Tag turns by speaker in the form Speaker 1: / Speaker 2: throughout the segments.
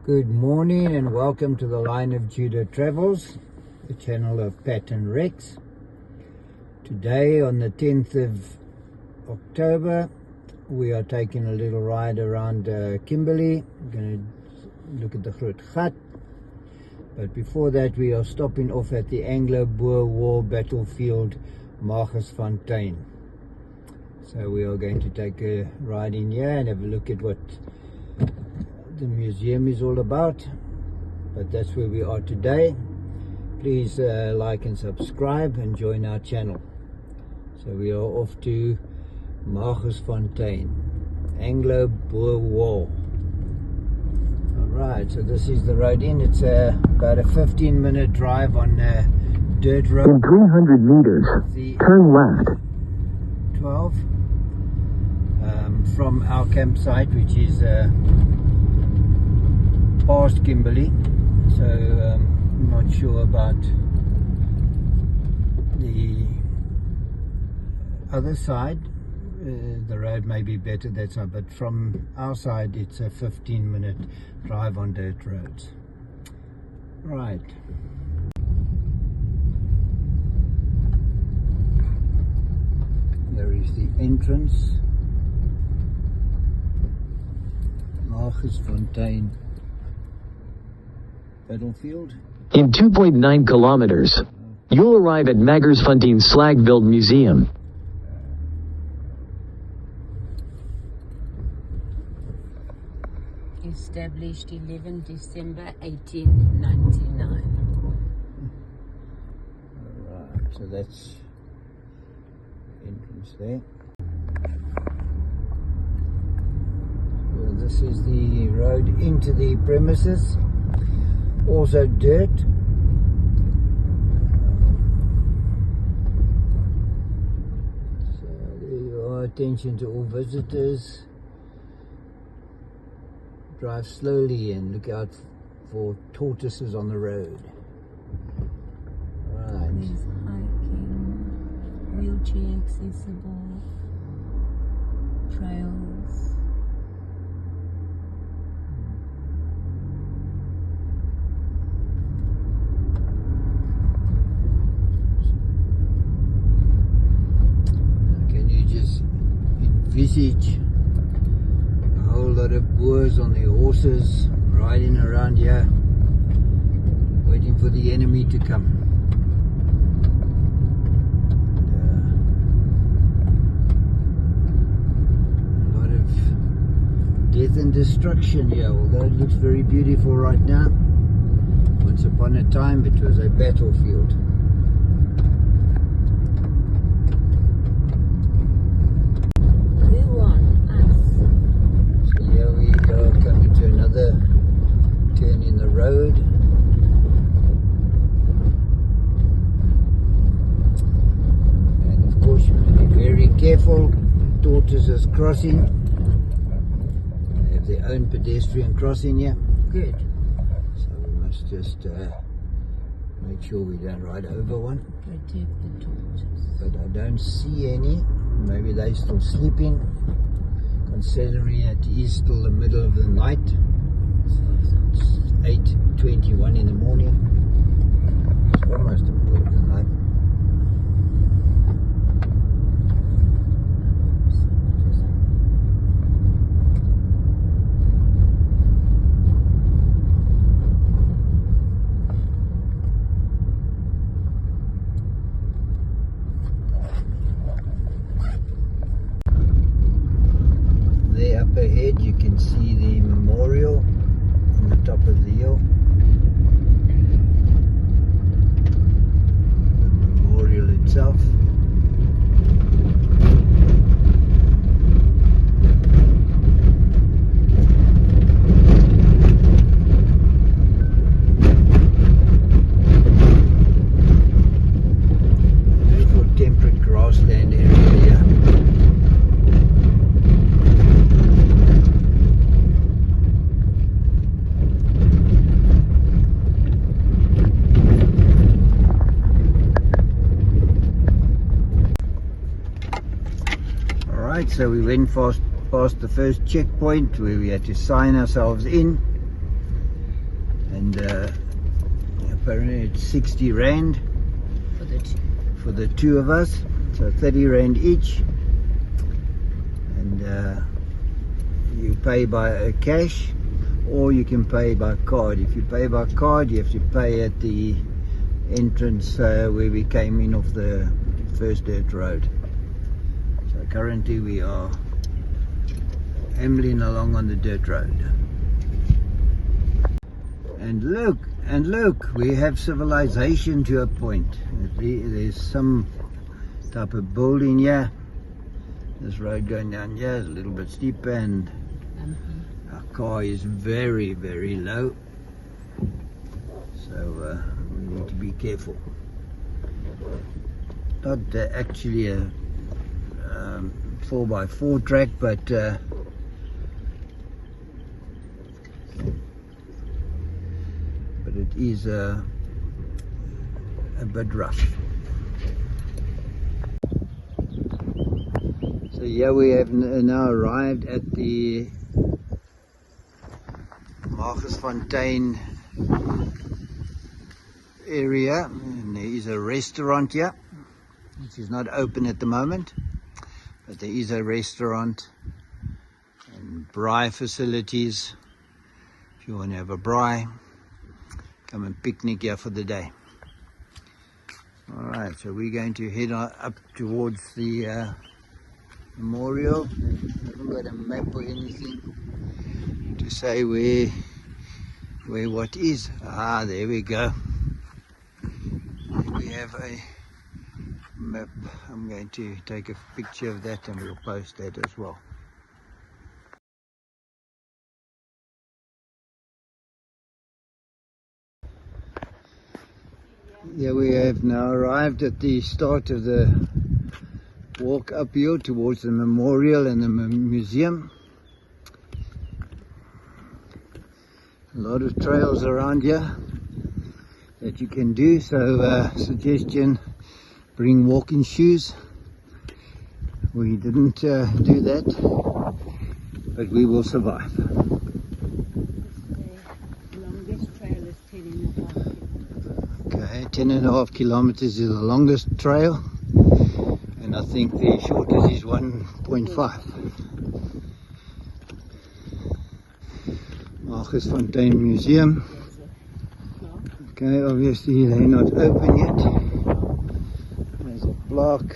Speaker 1: Good morning and welcome to the Line of Judah Travels, the channel of Pat and Rex. Today on the 10th of October we are taking a little ride around Kimberley. We're going to look at the Groot Gat, but before that we are stopping off at the Anglo-Boer War Battlefield Magersfontein. So we are going to take a ride in here and have a look at what the museum is all about, but that's where we are today. Please like and subscribe and join our channel. So we are off to Magersfontein, Anglo-Boer War. Alright, so this is the road in. It's about a 15-minute drive on dirt road.
Speaker 2: In 300 meters, turn left.
Speaker 1: 12 from our campsite, which is past Kimberley, so I'm not sure about the other side. The road may be better that side, but from our side it's a 15-minute drive on dirt roads. Right. There is the entrance. Magersfontein Battlefield.
Speaker 2: In 2.9 kilometers, you'll arrive at Magersfontein Slag-built Museum.
Speaker 3: Established 11 December 1899.
Speaker 1: Alright, so that's entrance there. So this is the road into the premises. Also dirt. So there you are. Attention to all visitors. Drive slowly and look out for tortoises on the road. Right.
Speaker 3: There's hiking, wheelchair accessible, trails.
Speaker 1: Envisage a whole lot of Boers on their horses riding around here, waiting for the enemy to come. A lot of death and destruction here, although it looks very beautiful right now. Once upon a time it was a battlefield. Turn in the road. And of course you have to be very careful. Tortoises crossing. They have their own pedestrian crossing here.
Speaker 3: Good.
Speaker 1: So we must just make sure we don't ride over one.
Speaker 3: Protect the tortoises.
Speaker 1: But I don't see any. Maybe they're still sleeping, considering it is still the middle of the night. It's 8:21 in the morning. It's almost the middle of the night. There up ahead you can see the memorial on the top of the hill. The memorial itself. Beautiful temperate grassland area here. So we went past the first checkpoint where we had to sign ourselves in, and apparently it's 60 Rand
Speaker 3: For the two.
Speaker 1: for the two of us, so 30 Rand each, and you pay by cash or you can pay by card. If you pay by card, you have to pay at the entrance where we came in off the first dirt road. So currently we are ambling along on the dirt road. And look, we have civilization to a point. There's some type of building here. This road going down here is a little bit steeper, and our car is very, very low. So we need to be careful. Not actually a 4x4 track, but it is a bit rough. So yeah, we have now arrived at the Magersfontein area, and there is a restaurant here, which is not open at the moment, but there is a restaurant and braai facilities. If you want to have a braai, come and picnic here for the day. Alright, so we're going to head up towards the memorial. I haven't got a map or anything to say where what is. Ah, there we go. We have a map. I'm going to take a picture of that and we'll post that as well. Yeah, we have now arrived at the start of the walk uphill towards the memorial and the museum. A lot of trails around here that you can do, so suggestion, bring walking shoes. We didn't do that, but we will survive.
Speaker 3: The longest trail is 10.5 kilometers.
Speaker 1: Okay, 10.5 kilometers is the longest trail, and I think the shortest is 1.5. Magersfontein Museum. Okay, obviously they're not open yet. There's a plaque.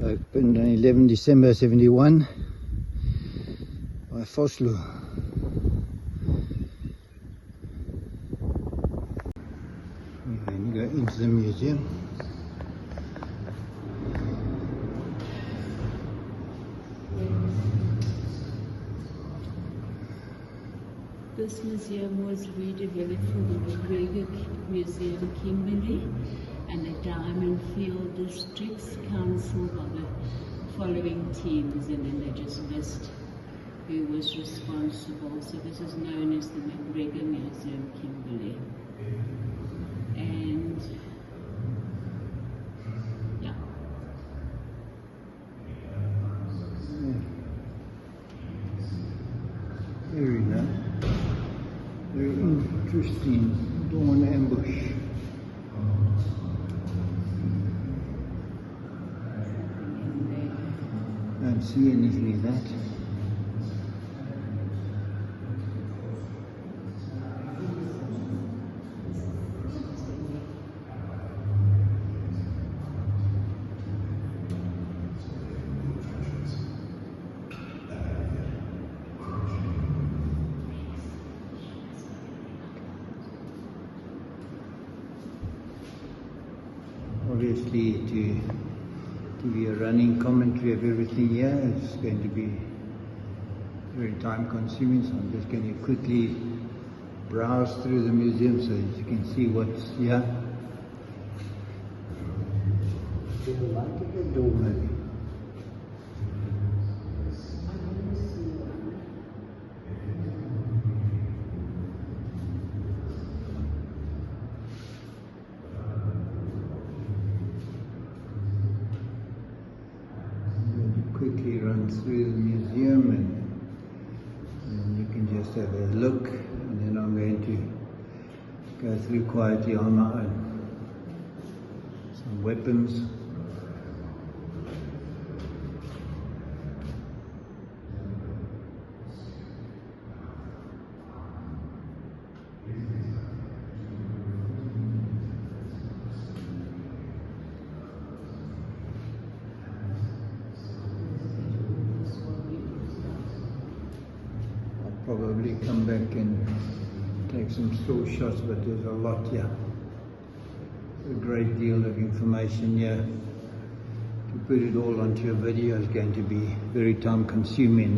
Speaker 1: Opened on 11 December 71 by Vosloo. We're going to go into the museum.
Speaker 3: This museum was redeveloped for the McGregor Museum, Kimberley, and the Diamond Field Districts Council by the following teams, and then they just list who was responsible. So this is known as the McGregor Museum, Kimberley. And yeah.
Speaker 1: Very nice. Very interesting. Dawn ambush. Don't see anything of that. Obviously, to give you a running commentary of everything here, it's going to be very time consuming, so I'm just going to quickly browse through the museum so that you can see what's here. Do you like it or door maybe? Quickly run through the museum, and you can just have a look, and then I'm going to go through quietly on my own. Some weapons. Probably come back and take some still shots, but there's a lot here. A great deal of information here. To put it all onto a video is going to be very time consuming.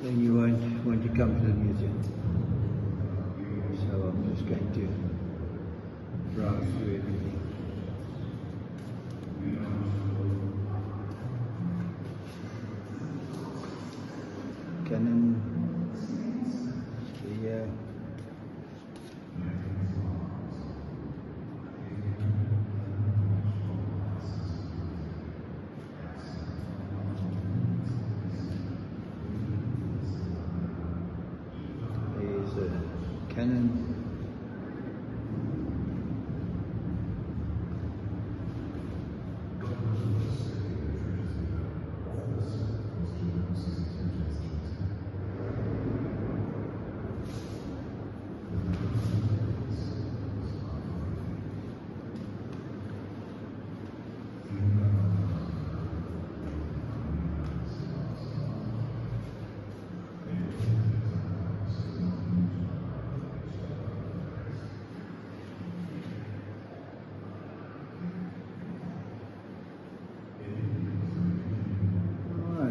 Speaker 1: Then you won't want to come to the museum. So I'm just going to browse through everything. Cannon, yeah. There's a cannon.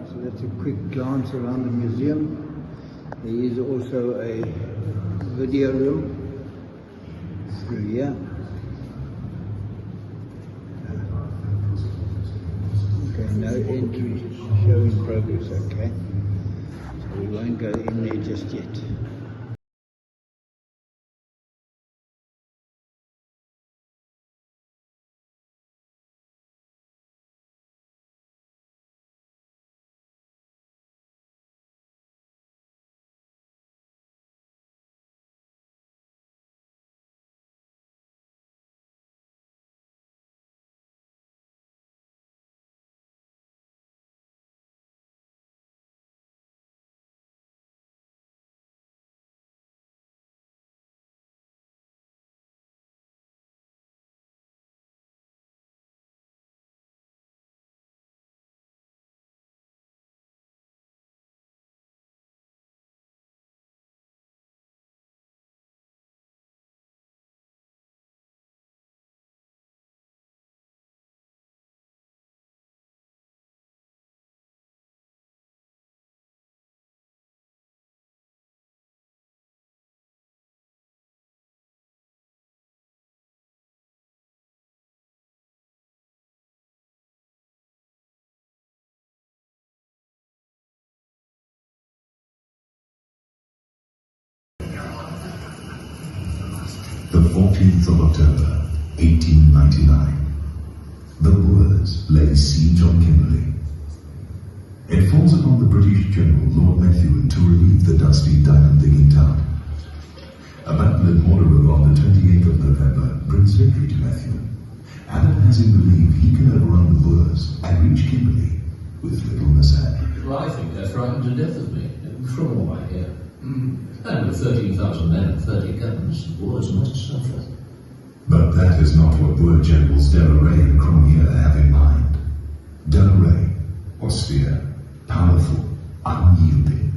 Speaker 1: So that's a quick glance around the museum. There is also a video room through here. Okay, no entry, show in progress, okay. So we won't go in there just yet.
Speaker 4: The 14th of October, 1899. The Boers lay siege on Kimberley. It falls upon the British General Lord Methuen to relieve the dusty diamond-digging town. A battle in Waterloo on the 28th of November brings victory to Methuen, and it has him believe he can overrun the Boers and reach Kimberley with little mishap.
Speaker 5: Well, I think they're frightened to death of me, from all I hear. And with 13,000 men and 30 guns, the Boers must suffer.
Speaker 4: But that is not what Boer Generals De la Rey and Cronje have in mind. De la Rey, austere, powerful, unyielding.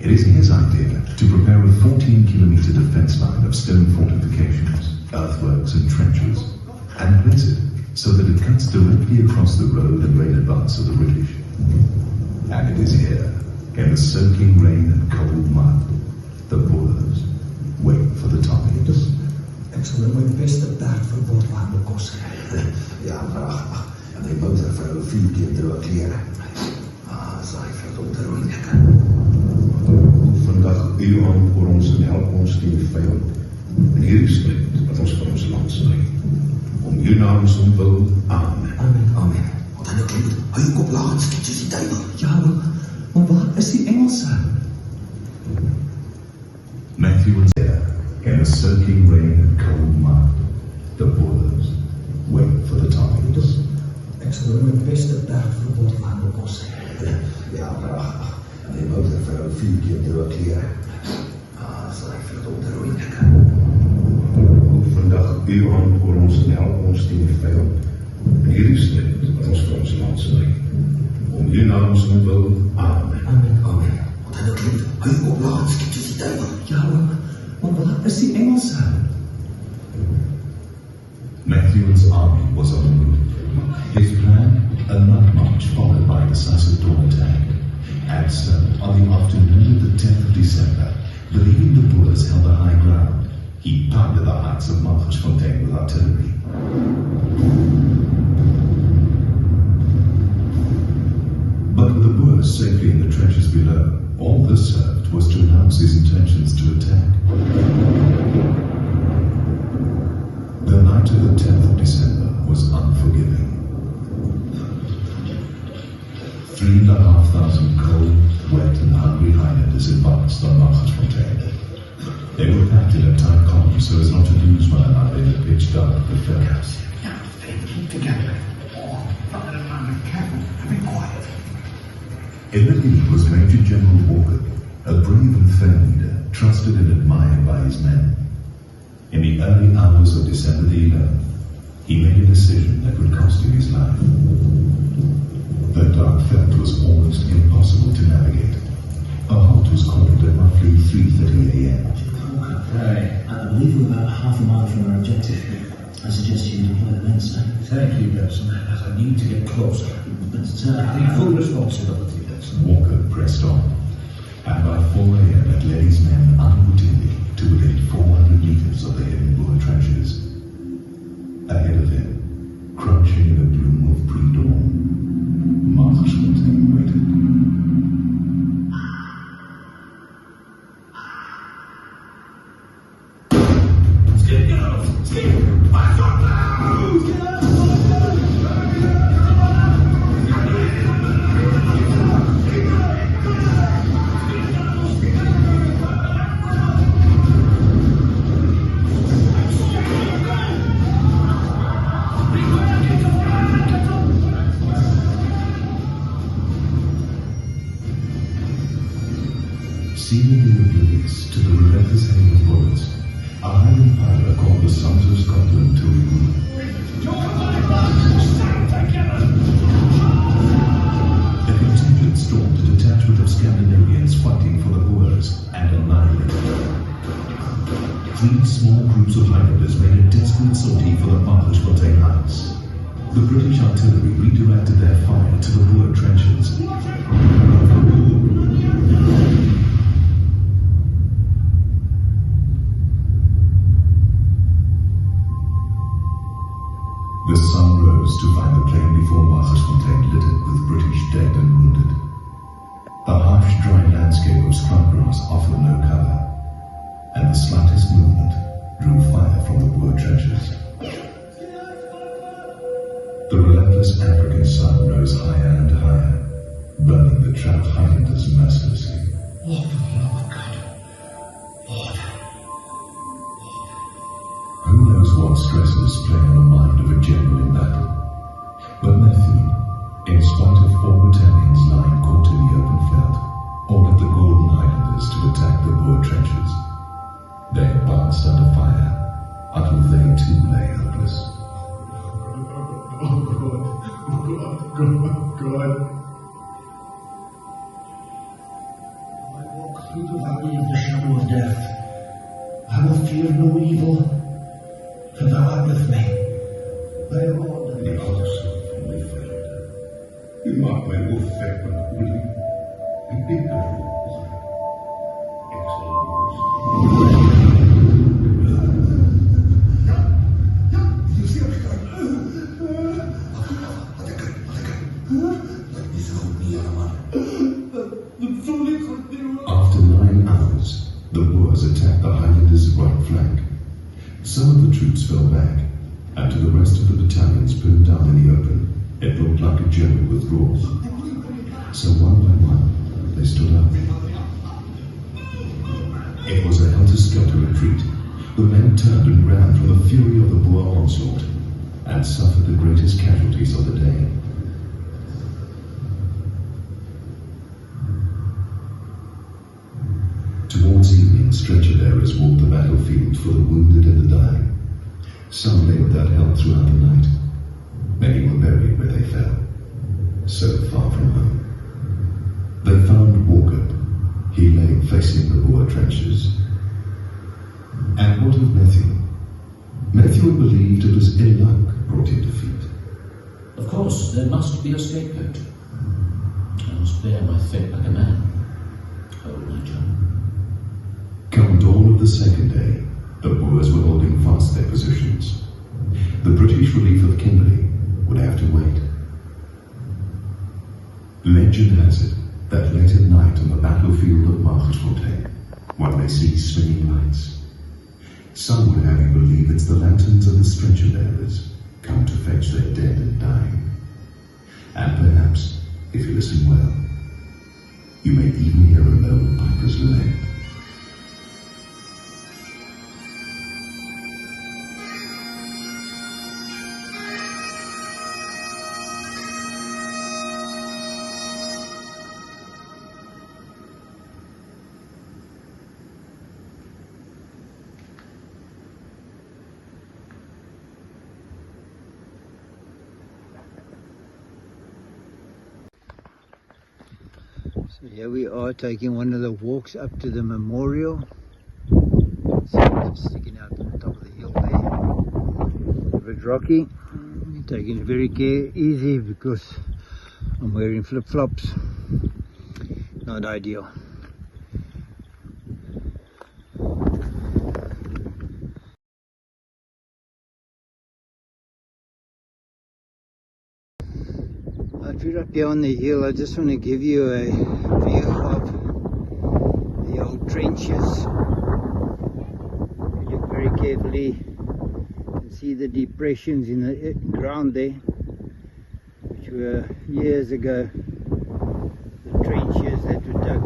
Speaker 4: It is his idea to prepare a 14-kilometer defense line of stone fortifications, earthworks and trenches, and place it so that it cuts directly across the road and rail advance of the British. And it is here, in the soaking rain and cold mud, the Boers wait for the Tommies.
Speaker 6: Ek sal my beste perd vir Botland bekos kry.
Speaker 7: Ja, pragtig. En die motorvrou 4 keer droë klere. Saai verdomde roenekke.
Speaker 4: Vandag uw hand voor ons en help ons teen die vijand. En hierdie strijd wat ons vir ons land stry. Om uw naam som wil, amen.
Speaker 6: Amen.
Speaker 7: Amen. Want dan klink het, hou jou kop laag en skiet soos die duivel.
Speaker 6: Ja, maar waar is die Engelse?
Speaker 4: Matthew and Sarah, in the soaking rain and cold mud, the Boers wait for the targets.
Speaker 6: Ek sal my beste berg verbod aan bos.
Speaker 7: Ja, maar die motor vir 'n 4 keer droë klere. Sy verdomde ruïne.
Speaker 4: Vandag uw hand voor ons en help ons teen die vijand. En hierdie strijd wat ons vir ons land sal lei. Om uw naam ons wil. Amen.
Speaker 6: Amen.
Speaker 7: Amen. Wat hy nou klink, hy oplaat, skiet soos die duivel.
Speaker 6: Ja, maar wat is die Engelse?
Speaker 4: Matthew's army was on the move. His plan, a night march followed by a decisive dawn attack. And so, on the afternoon of the 10th of December, believing the Boers held a high ground, he pounded the heights of Magersfontein with artillery. But with the Boers safely in the trenches below, all this served was to announce his intentions to attack. The night of the 10th of December was unforgiving. 3,500 cold, wet and hungry Highlanders advanced on Magersfontein. They were packed in a tight column so as not to lose one another in the pitch dark of the fells.
Speaker 7: Ja, keep together. Not in a moment, careful, be quiet.
Speaker 4: In the lead was Major General Walker, a brave and fair leader, trusted and admired by his men. In the early hours of December the 11th, he made a decision that would cost him his life. The dark veldt was almost impossible to navigate. A halt was called at roughly 3:30 a.m.
Speaker 8: Right. I believe we're about half a mile from our objective. I suggest you deploy the men, sir.
Speaker 5: Thank you, Benson, as I need to get closer.
Speaker 8: But,
Speaker 5: I take full responsibility, Benson.
Speaker 4: Walker pressed on, and by 4 a.m. had led his men unwittingly to within 400 meters of the hidden Boer trenches. Ahead of him, crouching in the gloom of pre-dawn, Magersfontein waited. Seemingly oblivious to the relentless hail of bullets, a Highland pilot called the Sons of Scotland to regroup. The contingent stormed a detachment of Scandinavians fighting for the Boers and annihilated them. 3 small groups of Highlanders made a desperate sortie for the Magersfontein heights. The British artillery redirected their fire to the Boer trenches. The sun rose to find the plain before Magersfontein littered with British dead and wounded. The harsh, dry landscape of scrub grass offered no cover, and the slightest movement drew fire from the Boer trenches. The relentless African sun rose higher and higher, burning the trapped Highlanders mercilessly.
Speaker 7: Oh, for the love of God. Lord.
Speaker 4: Who knows what stresses play on the mind of a general in battle? But Matthew, in spite of 4 battalions lying caught in the open veldt, ordered the Golden Highlanders to attack the Boer trenches. They advanced under fire until they too lay helpless.
Speaker 7: God. I walk through the valley of the shadow of death. I will fear no evil, for thou art with me. Thy rod and
Speaker 4: Die alles van die veld. U maakt mij onverwekt met olie. Ik ben de roos. Ik zal After 9 hours, the Boers attacked the Highlanders' right flank. Some of the troops fell back, and to the rest of the battalions pinned down in the open, it looked like a general withdrawal. So one by one, they stood up. The men turned and ran from the fury of the Boer onslaught and suffered the greatest casualties of the day. Towards evening, stretcher bearers walked the battlefield for the wounded and the dying. Some lay without help throughout the night. Many were buried where they fell, so far from home. They found Walker. He lay facing the Boer trenches. And what of Matthew? Matthew believed it was ill luck brought him defeat.
Speaker 5: Of course, there must be a scapegoat. I must bear my fate like a man. Oh, my John.
Speaker 4: Come dawn of the second day, the Boers were holding fast their positions. The British relief of Kimberley would have to wait. Legend has it that late at night on the battlefield of Magersfontein, one may see swinging lights. Some would have you believe it's the lanterns of the stretcher bearers come to fetch their dead and dying. And perhaps, if you listen well, you may even hear a low piper's lament.
Speaker 1: So here we are taking one of the walks up to the memorial. See it just sticking out on the top of the hill there. A bit rocky. We're taking it very easy because I'm wearing flip-flops. Not ideal. If you're up here on the hill, I just want to give you a view of the old trenches. If you look very carefully, you can see the depressions in the ground there, which were years ago the trenches that were dug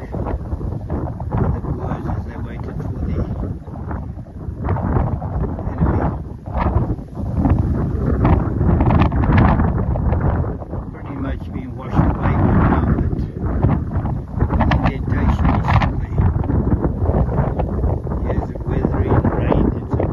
Speaker 1: by the Boers as they waited for the enemy. Much being washed away now, but the indentation is still there. Years of weathering, rain and so on.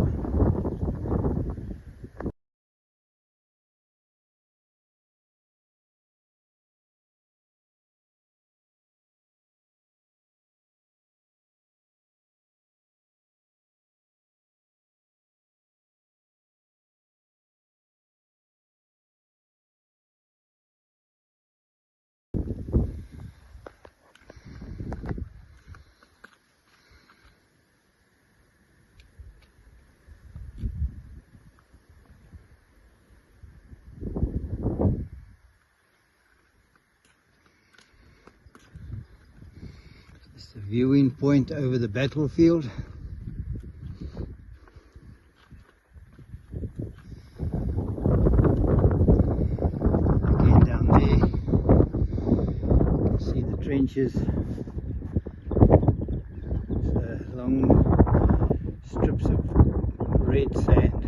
Speaker 1: It's the viewing point over the battlefield. Again down there, you can see the trenches. It's long strips of red sand.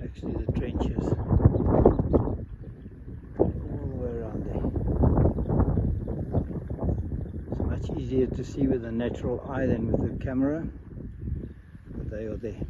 Speaker 1: Actually the trenches. Easier to see with a natural eye than with a camera, but they are there.